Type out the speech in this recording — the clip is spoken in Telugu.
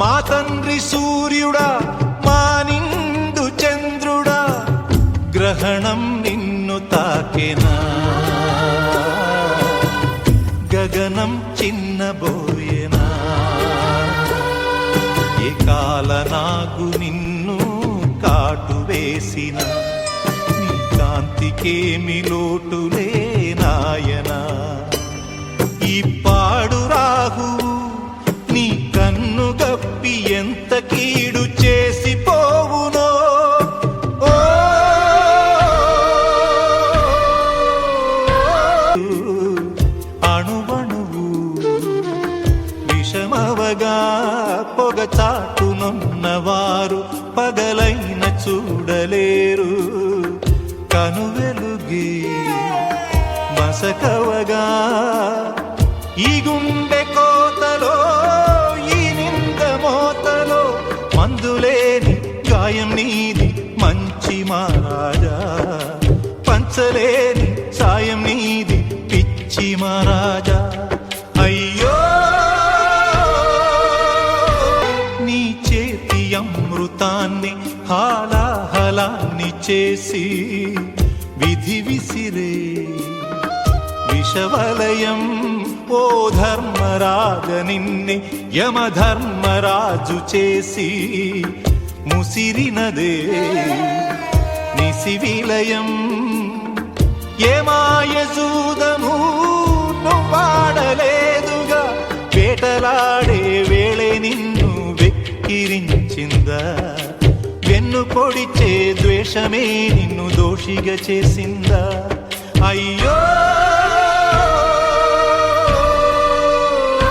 మా తండ్రి సూర్యుడా, మా నిండు చంద్రుడా, గ్రహణం నిన్ను తాకెనా, గగనం చిన్నబోయేనా, ఏ కాలనాగు నిన్ను కాటు వేసిన, నీ కాంతికేమి లోటులే నాయనా. ఈ పాడు రాహువు నీ కన్ను గప్పి ఎంత కీడు చేసిపోవునో. ఓ అణువణువు విషమవగా పొగ చాటునున్నవారు పగలైన చూడలేరు. కనువెలుగే మసకవగా ఈ గుండె కోతలో, ఈ నింద మోతలో, మందులేని గాయం నీది మంచి మహారాజా, పంచలేని సాయం నీది పిచ్చి మహారాజా. అయ్యో నీ చేతి అమృతాన్ని హాలాహలాన్ని చేసి విధి విసిరే విషవలయం. ఓ ధర్మరాజ నిన్నే యమధర్మరాజు చేసి ముసిరినదే నిశివిలయం. ఏమాయజూదము నువ్వాడలేదుగా, వేటలాడే వేళే నిన్ను వెక్కిరించిందా, వెన్ను పొడిచే ద్వేషమే నిన్ను దోషిగా చేసిందా. అయ్యో